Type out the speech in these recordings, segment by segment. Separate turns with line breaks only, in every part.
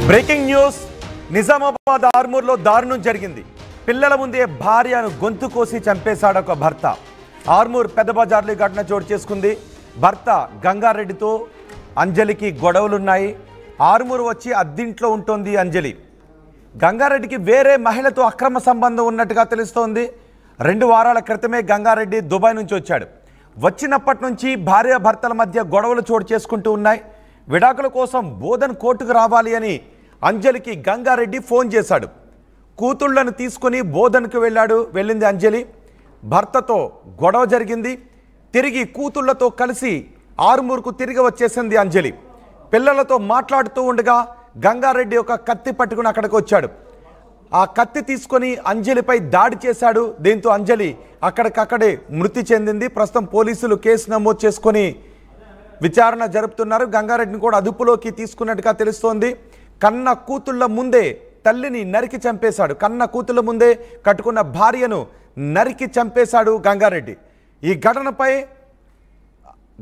Breaking news Nizamabad ఆర్మూర్లో దారుణం జరిగింది. పిల్లల ముందే భార్యను గొంతు కోసి చంపేశాడు ఒక భర్త. ఆర్మూర్ పెద్ద బజార్లో ఘటన చోటు చేసుకుంది. భర్త గంగారెడ్డితో అంజలికి గొడవలున్నాయి. ఆర్మూర్ వచ్చి అద్దింట్లో ఉంటుంది అంజలి. గంగారెడ్డికి వేరే మహిళతో అక్రమ సంబంధం ఉన్నట్టుగా తెలుస్తోంది. 2 వారాల క్రితమే గంగారెడ్డి దుబాయ్ నుంచి వచ్చాడు. వచ్చినప్పటి నుంచి భార్యాభర్తల మధ్య గొడవలు చోటు చేసుకుంటూ ఉన్నాయి. విడాకుల కోసం బోధన్ కోర్టుకు రావాలి అని అంజలికి గంగారెడ్డి ఫోన్ చేశాడు. కూతుళ్లను తీసుకుని బోధన్కు వెళ్ళింది అంజలి. భర్తతో గొడవ జరిగింది. తిరిగి కూతుళ్లతో కలిసి ఆర్మూర్కు తిరిగి వచ్చేసింది అంజలి. పిల్లలతో మాట్లాడుతూ ఉండగా గంగారెడ్డి ఒక కత్తి పట్టుకుని అక్కడికి వచ్చాడు. ఆ కత్తి తీసుకొని అంజలిపై దాడి చేశాడు. దీంతో అంజలి అక్కడికక్కడే మృతి చెందింది. ప్రస్తుతం పోలీసులు కేసు నమోదు చేసుకొని విచారణ జరుపుతున్నారు. గంగారెడ్డిని కూడా అదుపులోకి తీసుకున్నట్టుగా తెలుస్తోంది. కన్న కూతుళ్ల ముందే తల్లిని నరికి చంపేశాడు. కన్న కూతుళ్ల ముందే కట్టుకున్న భార్యను నరికి చంపేశాడు గంగారెడ్డి. ఈ ఘటనపై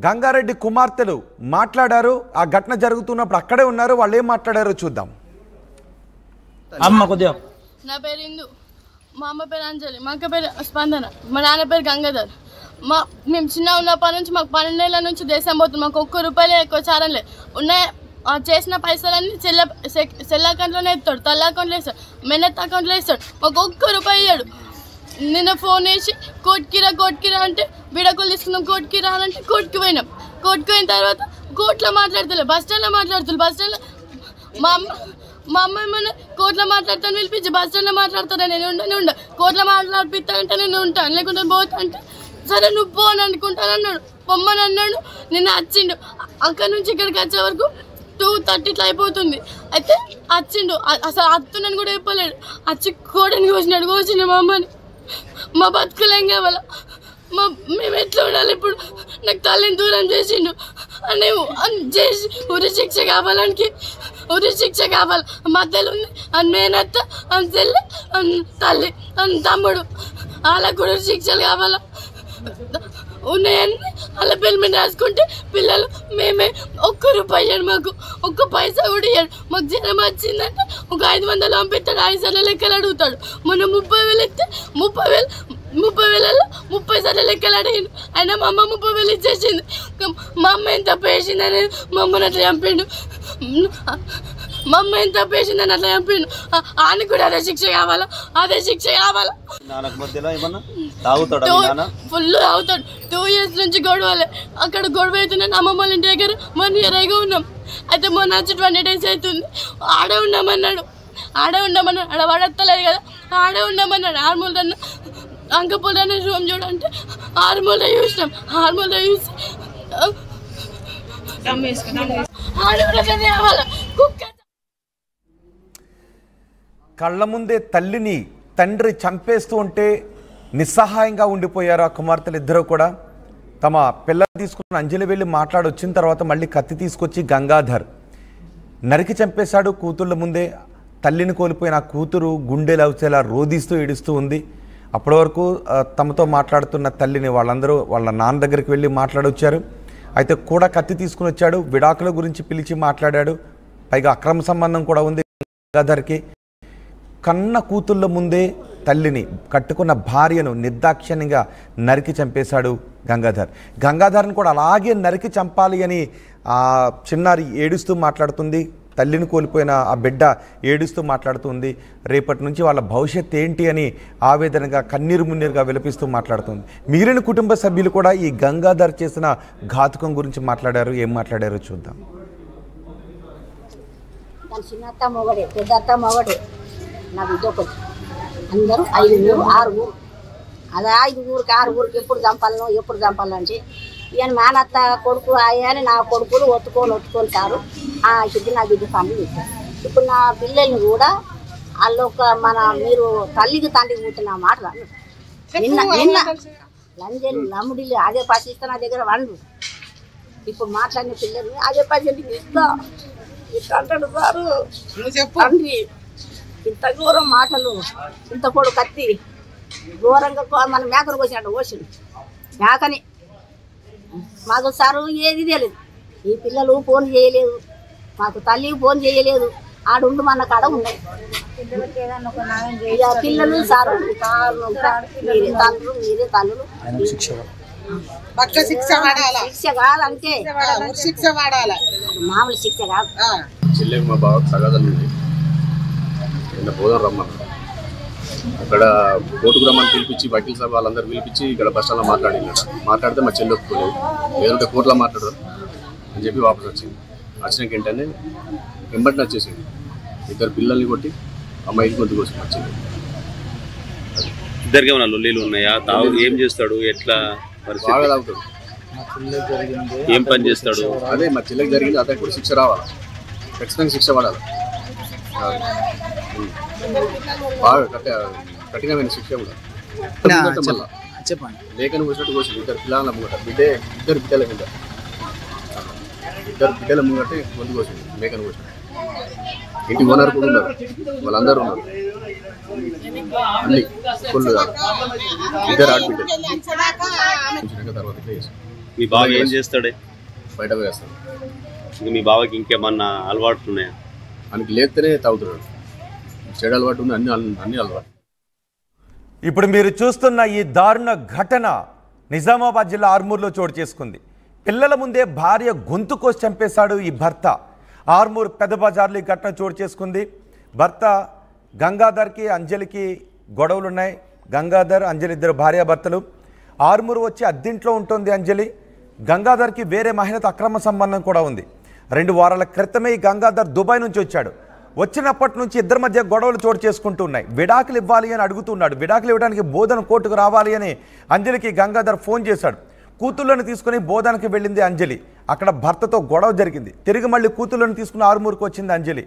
గంగారెడ్డి కుమార్తెలు మాట్లాడారు. ఆ ఘటన జరుగుతున్నప్పుడు అక్కడే ఉన్నారు. వాళ్ళు ఏం మాట్లాడారో చూద్దాం.
నా పేరు ఇందు, మా అమ్మ పేరు అంజలి, మా అక్క పేరు స్పందన, మా నాన్న పేరు గంగాధర్. మేము చిన్న ఉన్నప్పటి నుంచి మాకు 12 ఏళ్ళ నుంచి దేశం పోతుంది. మాకు ₹1 ఎక్కువ చారంలే ఉన్నాయి. చేసిన పైసలన్నీ సెల్ అకౌంట్లోనే ఇస్తాడు, తల్లి అకౌంట్లో ఇస్తాడు, మెన్నెత్ అకౌంట్లో ఇస్తాడు. మాకు ₹1 ఇయ్యాడు. నిన్న ఫోన్ చేసి కోర్టుకిరా అంటే విడాకులు తీసుకున్నాం, కోర్టుకిరా అంటే కోర్టుకి పోయినాం. కోర్టుకి పోయిన తర్వాత కోర్టులో మాట్లాడతలే, బస్ స్టాండ్లో మాట్లాడుతుంది. బస్ స్టాండ్లో మా అమ్మ ఏమన్నా కోర్టులో మాట్లాడతాను పిలిపించి బస్ స్టాండ్లో మాట్లాడతాను. నేను ఉండ కోర్టులో మాట్లాడిపిస్తానంటే నేను ఉంటాను, లేకుంటే పోతా అంటే సరే నువ్వు పో అని అనుకుంటాను అన్నాడు. పొమ్మని అన్నాడు. నిన్న వచ్చిండు. అక్కడి నుంచి ఇక్కడికి వచ్చే వరకు 2:30 ఇట్లా అయిపోతుంది. అయితే వచ్చిండు. అసలు అత్తున్నాను కూడా చెప్పలేడు. వచ్చి కోడని కోసిండు మా అమ్మని. మా బతుకులేం కావాలా, మేము ఎట్లా ఉండాలి ఇప్పుడు? నాకు తల్లిని దూరం చేసిండు అని చేసి ఉరి శిక్ష కావాలనికి ఉరి శిక్ష కావాలి. మధ్యలో ఉంది అని మేనత్త, అని చెల్లి, అని తల్లి, అని తమ్ముడు, వాళ్ళకు కూడా శిక్షలు కావాలా ఉన్నాయని వాళ్ళ పిల్లల మీద రాసుకుంటే పిల్లలు మేమే ₹1 ఇయ్యాడు. మాకు ₹1 కూడా ఇయ్యాడు. మాకు జ్వరం వచ్చిందంటే ఒక 500 పంపిస్తాడు. 5 సార్లు లెక్కలు అడుగుతాడు. మొన్న 30,000 ఇస్తే 30,000లో 30 సార్లు లెక్కలు అడిగిండు. అయినా మా అమ్మ 30,000 ఇచ్చేసింది. మా అమ్మ ఎంత పేసింది అనేది మా అమ్మని అట్లా చంపిండు. మా అమ్మ ఎంత పేసిందని అట్లా చంపిండు. ఆయన కూడా అదే శిక్ష కావాలా, అదే శిక్ష కావాలా. ఫుల్ తాగుతాడు. 2 years నుంచి గొడవలే. అక్కడ గొడవ అవుతుందని అమ్మమ్మ వాళ్ళ ఇంటి దగ్గర 1 year ఉన్నాం. అయితే మొన్న వచ్చి 20 days అవుతుంది. ఆడే ఉండమన్నాడు. ఆడ పడత్తలేదు కదా, ఆడే ఉండమన్నాడు. ఆర్మూల్ అన్న అంకపూల్ అనే రూమ్ చూడంటే ఆర్మూల్లో చూసినాం. ఆర్మూల్లో చూసి
కళ్ళ ముందే తల్లిని తండ్రి చంపేస్తూ ఉంటే నిస్సహాయంగా ఉండిపోయారు ఆ కుమార్తెలు ఇద్దరు కూడా. తమ పిల్లలు తీసుకున్న అంజలి వెళ్ళి మాట్లాడొచ్చిన తర్వాత మళ్ళీ కత్తి తీసుకొచ్చి గంగాధర్ నరికి చంపేశాడు. కూతుళ్ళ ముందే తల్లిని కోల్పోయిన ఆ కూతురు గుండెలు అవచేలా రోధిస్తూ ఏడుస్తూ ఉంది. అప్పటి వరకు తమతో మాట్లాడుతున్న తల్లిని వాళ్ళందరూ వాళ్ళ నాన్న దగ్గరికి వెళ్ళి మాట్లాడొచ్చారు. అయితే కూడా కత్తి తీసుకుని వచ్చాడు. విడాకుల గురించి పిలిచి మాట్లాడాడు. పైగా అక్రమ సంబంధం కూడా ఉంది గంగాధర్కి. కన్న కూతుళ్ళ ముందే తల్లిని, కట్టుకున్న భార్యను నిర్దాక్షిణ్యంగా నరికి చంపేశాడు గంగాధర్. గంగాధర్ని కూడా అలాగే నరికి చంపాలి అని ఆ చిన్నారి ఏడుస్తూ మాట్లాడుతుంది. తల్లిని కోల్పోయిన ఆ బిడ్డ ఏడుస్తూ మాట్లాడుతుంది. రేపటి నుంచి వాళ్ళ భవిష్యత్తు ఏంటి అని ఆవేదనగా కన్నీరు మున్నీరుగా విలపిస్తూ మాట్లాడుతుంది. మిగిలిన కుటుంబ సభ్యులు కూడా ఈ గంగాధర్ చేసిన ఘాతుకం గురించి మాట్లాడారు. ఏం మాట్లాడారో చూద్దాం.
చిన్నత్త మొగడే, పెద్దత్త మొగడే, నా బిడ్డొకటి, అందరూ 5 6 అదే 5 6 ఎప్పుడు చంపాలంటే ఈయన మేనత్త కొడుకు అయ్యని నా కొడుకులు ఒత్తుకొని సారు ఇది నా బిడ్డ పని చేశారు. ఇప్పుడు నా పిల్లల్ని కూడా వాళ్ళు మీరు తల్లికి తండ్రికి పుట్టిన మాట నిన్న లంజలు నమ్ముడిల్లు అదే పసి ఇస్తా నా దగ్గర వండు. ఇప్పుడు మాట్లాడిన పిల్లల్ని అదే పసి ఇస్తా అంటాడు సారు. తండ్రి ఇంత ఘోరం మాటలు, ఇంత పొడు కత్తి ఘోరంగా మన మేకను కోసినట్టు కోసిండు. మేకని మాకు సారు ఏది తెలియదు. ఈ పిల్లలు ఫోన్ చేయలేదు, మాకు తల్లికి ఫోన్ చేయలేదు. ఆడుండు మన కాడ ఉన్నాయి పిల్లలు సార్ మీరే తల్లు మీరే తల్లులు శిక్ష కాదంటే మామూలు శిక్ష కాదు.
చెల్లెకి మా బావ తగాదలు ఉంది. నిన్న బోధన రమ్మన్నారు. అక్కడ కోర్టుకు రమ్మని పిలిపించి వకీల్ సాబ్ వాళ్ళందరూ పిలిపించి ఇక్కడ బస్ స్టాండ్లో మాట్లాడితే మా చెల్లి ఒప్పుకోలేదు. ఏదంటే కోర్టులో మాట్లాడరు అని చెప్పి వాపస్ వచ్చింది. వచ్చినాక ఏంటనే వెంబడిని వచ్చేసింది. ఇద్దరు పిల్లల్ని కొట్టి అమ్మాయికి గొంతు కోసం వచ్చింది.
ఇద్దరికి ఏమైనా లొల్లీలు ఉన్నాయా? ఏం చేస్తాడు? ఎట్లా
బాగా తాగుతాడు.
ఏం పని చేస్తాడు?
అదే మా చెల్లెకి జరిగింది. అతనికి కూడా శిక్ష రావాలి, ఖచ్చితంగా శిక్ష పడాలి. బాగా కఠినమైన శిక్ష కూడా. మళ్ళా
చెప్పండి.
లేఖను కూర్చున్నట్టు కోసింది. ఇద్దరు పిల్లల ముంగట ఇద్దరు బిడ్డల ముంగటే గొంతు కోసింది. మేకను కోసింది. ఇంటి ఓనర్ కూడా ఉన్నారు, వాళ్ళందరూ ఉన్నారు. అన్ని ఫుల్ ఇద్దరు ఆడబిడ్డలు. తర్వాత
మీ బావ ఏం చేస్తాడే?
బయట వేస్తాడు.
మీ బావకి ఇంకేమన్నా అలవాట్లు ఉన్నాయా?
ఆయనకి లేస్తేనే తాగుతున్నాడు. చెడు అలవాటు ఉంది, అన్ని అలవాటు.
ఇప్పుడు మీరు చూస్తున్న ఈ దారుణ ఘటన నిజామాబాద్ జిల్లా ఆర్మూర్లో చోటు చేసుకుంది. పిల్లల ముందే భార్య గొంతు కోసి చంపేశాడు ఈ భర్త. ఆర్మూర్ పెద్ద బజార్లో ఈ ఘటన చోటు చేసుకుంది. భర్త గంగాధర్కి అంజలికి గొడవలున్నాయి. గంగాధర్ అంజలి ఇద్దరు భార్యాభర్తలు. ఆర్మూర్ వచ్చి అద్దింట్లో ఉంటుంది అంజలి. గంగాధర్కి వేరే మహిళతో అక్రమ సంబంధం కూడా ఉంది. 2 వారాల క్రితమే ఈ గంగాధర్ దుబాయ్ నుంచి వచ్చాడు. వచ్చినప్పటి నుంచి ఇద్దరి మధ్య గొడవలు చోటు చేసుకుంటూ ఉన్నాయి. విడాకులు ఇవ్వాలి అని అడుగుతున్నాడు. విడాకులు ఇవ్వడానికి బోధన కోర్టుకు రావాలి అని అంజలికి గంగాధర్ ఫోన్ చేశాడు. కూతుళ్ళని తీసుకుని బోధనకి వెళ్ళింది అంజలి. అక్కడ భర్తతో గొడవ జరిగింది. తిరిగి మళ్ళీ కూతుళ్ళని తీసుకుని ఆర్మూర్కి వచ్చింది అంజలి.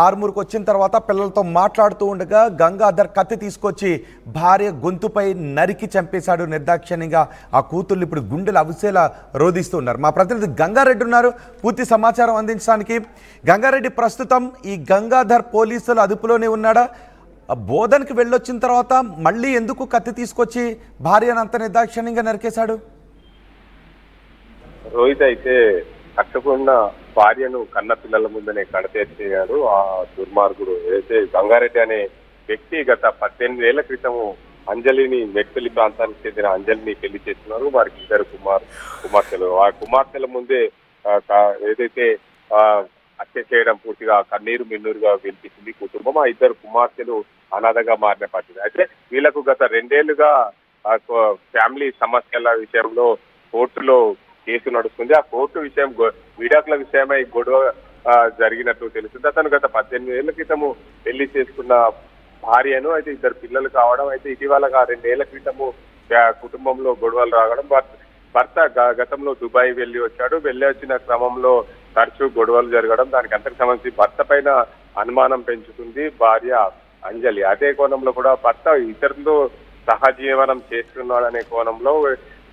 ఆర్మూర్కి వచ్చిన తర్వాత పిల్లలతో మాట్లాడుతూ ఉండగా గంగాధర్ కత్తి తీసుకొచ్చి భార్య గొంతుపై నరికి చంపేశాడు నిర్దాక్షిణ్యంగా. ఆ కూతుళ్ళు ఇప్పుడు గుండెలు అవిసేలా రోధిస్తున్నారు. మా ప్రతినిధి గంగారెడ్డి ఉన్నారు పూర్తి సమాచారం అందించడానికి. గంగారెడ్డి, ప్రస్తుతం ఈ గంగాధర్ పోలీసుల అదుపులోనే ఉన్నాడా? బోధనకి వెళ్ళొచ్చిన తర్వాత మళ్ళీ ఎందుకు కత్తి తీసుకొచ్చి భార్యను అంత నిర్దాక్షిణ్యంగా నరికేశాడు?
రోహిత్ అయితే కట్టకుండా భార్యను కన్న పిల్లల ముందనే కడతేర్చేయాడు ఆ దుర్మార్గుడు. ఏదైతే గంగారెడ్డి అనే వ్యక్తి గత 18 ఏళ్ల క్రితము అంజలిని మెట్పల్లి ప్రాంతానికి చెందిన అంజలిని పెళ్లి చేస్తున్నారు. వారికి 2 కుమార్తెలు. ఆ కుమార్తెల ముందే ఏదైతే హత్య చేయడం పూర్తిగా కన్నీరు మిన్నూరుగా వినిపిస్తుంది కుటుంబం. ఆ 2 కుమార్తెలు అనాథగా మారిన పరిస్థితి. అయితే వీళ్లకు గత 2 ఏళ్లుగా ఫ్యామిలీ సమస్యల విషయంలో కోర్టులో కేసు నడుస్తుంది. ఆ కోర్టు విషయం విడాకుల విషయమై గొడవ జరిగినట్టు తెలుస్తుంది. అతను గత 18 ఏళ్ల క్రితము పెళ్లి చేసుకున్న భార్యను, అయితే 2 పిల్లలు కావడం, అయితే ఇటీవలగా 2 ఏళ్ల క్రితము కుటుంబంలో గొడవలు రావడం. భర్త గతంలో దుబాయ్ వెళ్ళి వచ్చాడు. వెళ్ళి వచ్చిన క్రమంలో తరచూ గొడవలు జరగడం, దానికి అంతకు సంబంధించి భర్త పైన అనుమానం పెంచుతుంది భార్య అంజలి. అదే కోణంలో కూడా భర్త ఇతరులతో సహజీవనం చేస్తున్నాడనే కోణంలో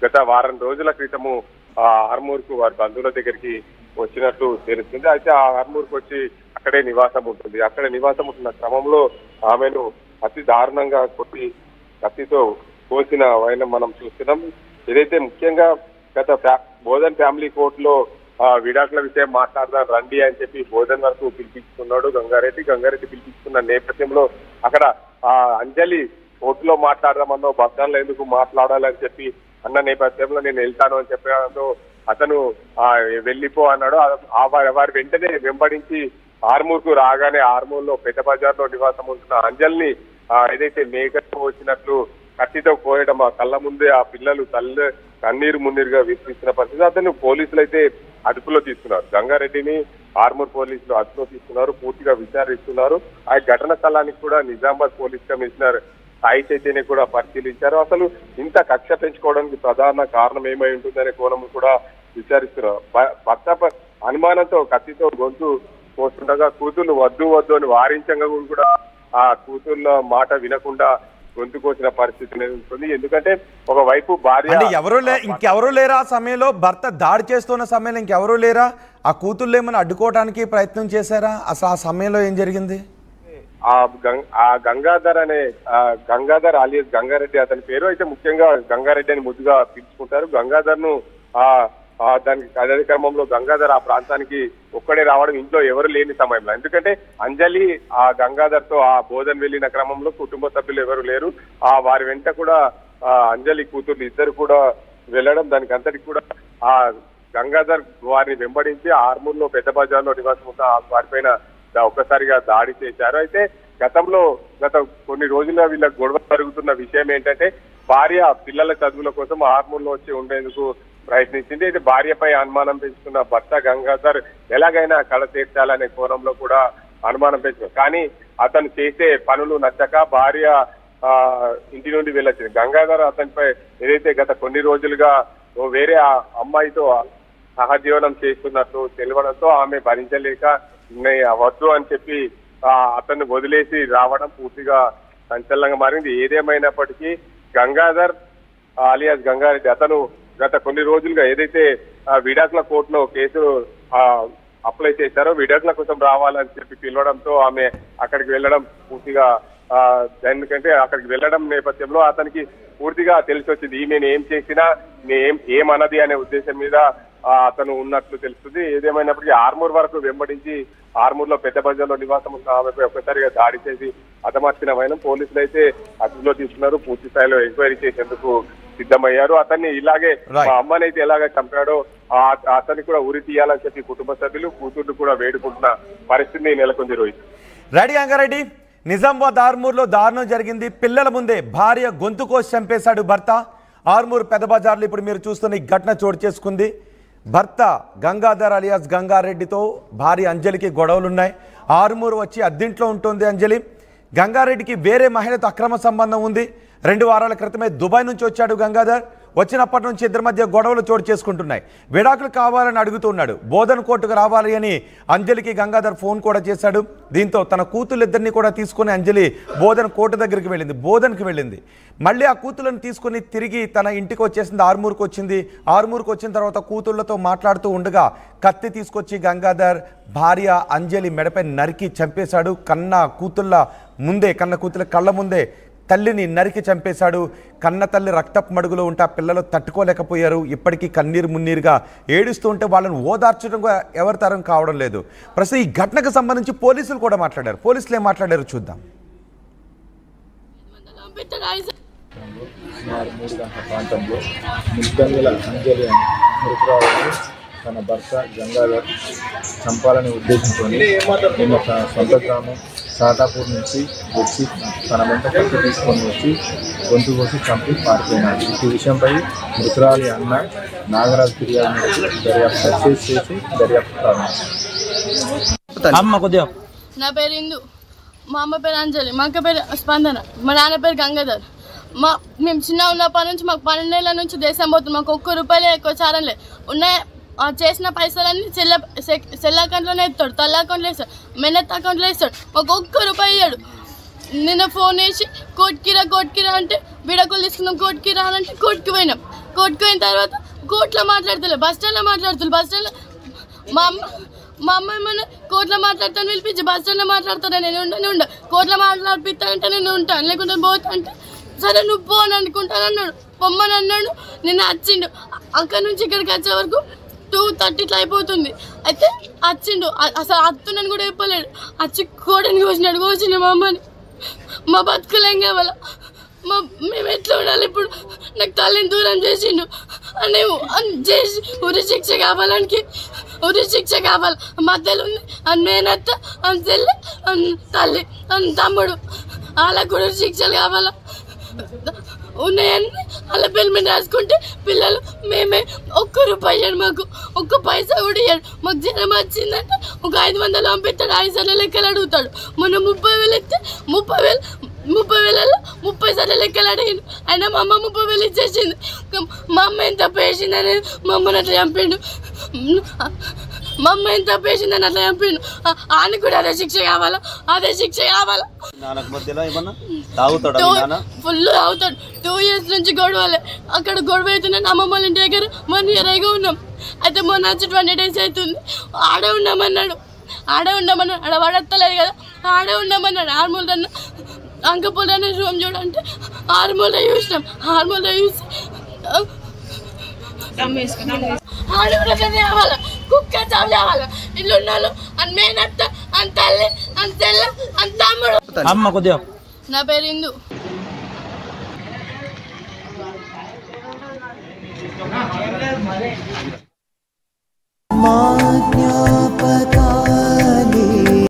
గత వారం రోజుల క్రితము ఆర్మూర్కు వారి బంధువుల దగ్గరికి వచ్చినట్టు తెలుస్తుంది. అయితే ఆ ఆర్మూర్కు వచ్చి అక్కడే నివాసం ఉంటుంది. అక్కడ నివాసం ఉంటున్న క్రమంలో ఆమెను అతి దారుణంగా కొట్టి కత్తితో కోసిన వైనం మనం చూస్తున్నాం. ఏదైతే ముఖ్యంగా గత బోధన్ ఫ్యామిలీ కోర్టులో విడాకుల విషయం మాట్లాడదాం రండి అని చెప్పి బోధన్ వరకు పిలిపించుకున్నాడు గంగారెడ్డి పిలిపించుకున్న నేపథ్యంలో అక్కడ అంజలి కోర్టులో మాట్లాడదామన్నో బస్టాండ్లో ఎందుకు మాట్లాడాలని చెప్పి అన్న నేపథ్యంలో నేను వెళ్తాను అని చెప్పడంతో అతను వెళ్ళిపో అన్నాడు. వారి వెంటనే వెంబడించి ఆర్మూర్కు రాగానే ఆర్మూర్లో పెద్ద బజార్లో నివాసం ఉంటున్న అంజల్ని ఏదైతే మేకతో వచ్చినట్లు కత్తితో కోయడం, ఆ కళ్ళ ముందే ఆ పిల్లలు కన్నీరు మున్నీరుగా వినిపిస్తున్న పరిస్థితి. అతను పోలీసులు అయితే అదుపులో తీసుకున్నారు. గంగారెడ్డిని ఆర్మూర్ పోలీసులు అదుపులో తీసుకున్నారు, పూర్తిగా విచారిస్తున్నారు. ఆ ఘటన స్థలానికి కూడా నిజామాబాద్ పోలీస్ కమిషనర్ సాయి చైతన్య కూడా పరిశీలించారు. అసలు ఇంత కక్ష పెంచుకోవడానికి ప్రధాన కారణం ఏమై ఉంటుందనే కోణం కూడా విచారిస్తున్నారు. భర్త అనుమానంతో కత్తితో గొంతు కోస్తుండగా కూతుర్లు వద్దు అని వారించగా కూడా ఆ కూతుర్ల మాట వినకుండా గొంతు కోసిన పరిస్థితి ఉంటుంది. ఎందుకంటే ఒకవైపు భార్య
ఇంకెవరూ లేరా ఆ సమయంలో? భర్త దాడి చేస్తున్న సమయంలో ఇంకెవరూ లేరా? ఆ కూతుర్లు ఏమైనా అడ్డుకోవడానికి ప్రయత్నం చేశారా? అసలు ఆ సమయంలో ఏం జరిగింది?
గంగాధర్ ఆలియస్ గంగారెడ్డి అతని పేరు. అయితే ముఖ్యంగా గంగారెడ్డి అని ముద్దుగా పిలుచుకుంటారు. గంగాధర్ ను దానికి అదే క్రమంలో గంగాధర్ ఆ ప్రాంతానికి ఒక్కడే రావడం ఇంట్లో ఎవరు లేని సమయంలో, ఎందుకంటే అంజలి ఆ గంగాధర్ తో ఆ బోధన్ వెళ్ళిన క్రమంలో కుటుంబ సభ్యులు ఎవరు లేరు. వారి వెంట కూడా అంజలి కూతుర్లు ఇద్దరు కూడా వెళ్ళడం, దానికి అంతటికి కూడా ఆ గంగాధర్ వారిని వెంబడించి ఆర్మూర్లో పెద్ద బజార్లో నివాసం ఉన్న వారిపైన ఒక్కసారిగా దాడి చేశారు. అయితే గత కొన్ని రోజులుగా వీళ్ళకి గొడవ జరుగుతున్న విషయం ఏంటంటే భార్య పిల్లల చదువుల కోసం ఆర్మూర్లో వచ్చి ఉండేందుకు ప్రయత్నించింది. అయితే భార్యపై అనుమానం పెంచుకున్న భర్త గంగాధర్ ఎలాగైనా కళ తీర్చాలనే కోణంలో కూడా అనుమానం పెంచుకున్నారు. కానీ అతను చేసే పనులు నచ్చక భార్య ఇంటి నుండి వెళ్ళొచ్చింది. గంగాధర్ అతనిపై ఏదైతే గత కొన్ని రోజులుగా వేరే అమ్మాయితో సహజీవనం చేస్తున్నట్టు తెలియడంతో ఆమె భరించలేక వద్దు అని చెప్పి అతన్ని వదిలేసి రావడం పూర్తిగా సంచలనంగా మారింది. ఏదేమైనప్పటికీ గంగాధర్ అలియాస్ గంగారెడ్డి అతను గత కొన్ని రోజులుగా ఏదైతే విడాకుల కోర్టులో కేసు అప్లై చేశారో విడాకుల కోసం రావాలని చెప్పి పిలవడంతో ఆమె అక్కడికి వెళ్ళడం పూర్తిగా ఎందుకంటే అక్కడికి వెళ్ళడం నేపథ్యంలో అతనికి పూర్తిగా తెలిసి వచ్చింది ఈమెను ఏం చేసినా ఏమన్నది అనే ఉద్దేశం మీద అతను ఉన్నట్లు తెలుస్తుంది. ఏదేమైనప్పటికీ ఆర్మూర్ వరకు వెంబడించి ఆర్మూర్లో పెద్ద బజార్లో నివాసం ఉన్న ఆమెపై ఒక్కసారిగా దాడి చేసి హతమార్చిన వైనం పోలీసులు అయితే అదుపులో తీసుకున్నారు. పూర్తి స్థాయిలో ఎంక్వైరీ చేసేందుకు సిద్ధమయ్యారు. అతన్ని ఇలాగే మా అమ్మనైతే ఎలాగ చంపాడో అతన్ని కూడా ఉరి తీయాలని చెప్పి కుటుంబ సభ్యులు కూతుర్లు కూడా వేడుకుంటున్న పరిస్థితి నెలకొంది. రోహిత్
రెడ్డి గంగారెడ్డి, నిజామాబాద్ ఆర్మూర్లో దారుణం జరిగింది. పిల్లల ముందే భార్య గొంతు కోసి చంపేశాడు భర్త. ఆర్మూర్ పెద్ద బజార్లో ఇప్పుడు మీరు చూస్తున్న ఈ ఘటన చోటు చేసుకుంది. భర్త గంగాధర్ అలియాస్ గంగారెడ్డితో భార్య అంజలికి గొడవలున్నాయి. ఆర్మూర్ వచ్చి అద్దింట్లో ఉంటుంది అంజలి. గంగారెడ్డికి వేరే మహిళతో అక్రమ సంబంధం ఉంది. 2 వారాల క్రితమే దుబాయ్ నుంచి వచ్చాడు గంగాధర్. వచ్చినప్పటి నుంచి ఇద్దరి మధ్య గొడవలు చోటు చేసుకుంటున్నాయి. విడాకులు కావాలని అడుగుతున్నాడు. బోధన్ కోర్టుకు రావాలి అని అంజలికి గంగాధర్ ఫోన్ కూడా చేశాడు. దీంతో తన కూతుళ్ళిద్దరిని కూడా తీసుకుని అంజలి బోధన్ కోర్టు దగ్గరికి వెళ్ళింది, బోధన్కి వెళ్ళింది. మళ్ళీ ఆ కూతుళ్ళని తీసుకుని తిరిగి తన ఇంటికి వచ్చేసింది, ఆర్మూర్కి వచ్చింది. ఆర్మూర్కి వచ్చిన తర్వాత కూతుళ్ళతో మాట్లాడుతూ ఉండగా కత్తి తీసుకొచ్చి గంగాధర్ భార్య అంజలి మెడపై నరికి చంపేశాడు. కన్న కూతుళ్ళ కళ్ళ ముందే తల్లిని నరికి చంపేశాడు. కన్న తల్లి రక్తపు మడుగులో ఉంటే ఆ పిల్లలు తట్టుకోలేకపోయారు. ఇప్పటికీ కన్నీరు మున్నీరుగా ఏడుస్తూ ఉంటే వాళ్ళని ఓదార్చడం ఎవరి తరం కావడం లేదు. ప్రస్తుతం ఈ ఘటనకు సంబంధించి పోలీసులు కూడా మాట్లాడారు. పోలీసులు ఏం మాట్లాడారు చూద్దాం.
3 గంటల ప్రాంతంలో ముద్దంగుల అంజలి అని మృతురాలను తన భర్త గంగాధర్ చంపాలని ఉద్దేశంతో నిన్న సొంత గ్రామం సాటాపూర్ నుంచి వచ్చి తన వెంట కత్తి తీసుకొని వచ్చి గొంతు కోసి చంపి పారిపోయినాడు. ఈ విషయంపై మృతురాలి అన్న నాగరాజు ఫిర్యాదు మేరకు దర్యాప్తు చేసి దర్యాప్తు ప్రారంభించారు.
నా పేరు ఇందు, మా అమ్మ పేరు అంజలి, మా అక్క పేరు స్పందన, మా నాన్న పేరు గంగాధర్. మేము చిన్న ఉన్నప్పటి నుంచి మాకు 12 ఏళ్ళ నుంచి దేశం పోతుంది. మాకు ₹1 ఎక్కువ చారలే ఉన్నాయి. చేసిన పైసలన్నీ సెల్ అకౌంట్లోనే ఇస్తాడు, తల్లి అకౌంట్లో వేస్తాడు, మెన్నెత్ అకౌంట్లో వేస్తాడు. మాకు ₹1 ఇయ్యాడు. నిన్న ఫోన్ వేసి కోర్టుకిరా అంటే విడాకులు తీసుకున్నాం, కోర్టుకి రానంటే కోర్టుకి పోయినాం. కోర్టుకి పోయిన తర్వాత కోర్టులో మాట్లాడతలే, బస్ స్టాండ్లో మాట్లాడుతుంది. బస్ స్టాండ్లో మా అమ్మ ఏమన్నా కోర్టులో మాట్లాడతాను పిలిపించి బస్ స్టాండ్లో మాట్లాడతాను. నేను ఉండ కోర్టులో మాట్లాడిపిస్తానంటే నేను ఉంటాను, లేకుంటే పోతా అంటే సరే నువ్వు పో అని అనుకుంటాను అన్నాడు. పొమ్మని అన్నాడు. నిన్న వచ్చిండు. అక్కడి నుంచి ఇక్కడికి వచ్చే వరకు 2:30 ఇట్లా అయిపోతుంది. అయితే వచ్చిండు. అసలు అత్తున్నాను కూడా చెప్పలేడు. వచ్చి కోడని కోసిండు మా అమ్మని. మా బతుకులేం కావాలా, మేము ఎట్లా ఉండాలి ఇప్పుడు? నాకు తల్లిని దూరం చేసిండు అని చేసి ఉరి శిక్ష కావాలనికి ఉరి శిక్ష కావాలి. మధ్యలో ఉంది అని మేనత్త, అని చెల్లి, అని తల్లి, అని తమ్ముడు, వాళ్ళకు కూడా శిక్షలు కావాలా ఉన్నాయని అలా పిల్లల మీద రాసుకుంటే పిల్లలు మేమే ₹1 ఇయ్యాడు. మాకు ఒక్క పైసా కూడా ఇయ్యాడు. మాకు జ్వరం వచ్చిందంటే ఒక 500 పంపిస్తాడు. 5 సార్లు లెక్కలు అడుగుతాడు. మొన్న 30,000 ఇస్తే 30,000లో 30 సార్లు లెక్కలు అడిగిండు. అయినా మా అమ్మ 30,000 ఇచ్చేసింది. మా అమ్మ ఎంత పేసిందని మా అమ్మని అట్లా చంపిండు. మా అమ్మ ఎంత పేసిందని అట్లా చంపిండు. ఆయన కూడా అదే శిక్ష కావాలా, అదే శిక్ష కావాలా. ఫుల్ తాగుతాడు. 2 years నుంచి గొడవలే. అక్కడ గొడవ అవుతున్నాను. అమ్మమ్మ వాళ్ళ ఇంటి దగ్గర 1 year అయిగా ఉన్నాం. అయితే మొన్న వచ్చి 20 days అవుతుంది. ఆడే ఉండమన్నాడు. ఆడ పడత్తలేదు కదా, ఆడే ఉండమన్నాడు. ఆర్మూల్ అంకపూల్ అనే రూమ్ చూడంటే ఆర్మూల్లో చూసినాం. ఆర్మూల్లో చూసి ఆడు కూడా కావాలా, కుక్క చావు కావాలా. ఇల్లు ఉన్నాళ్ళు అని మేనత్త, అని తల్లి, అని తెల్ల, అని తమ్ముడు.
అమ్మ కొద్దిగా.
నా పేరు ఇందు.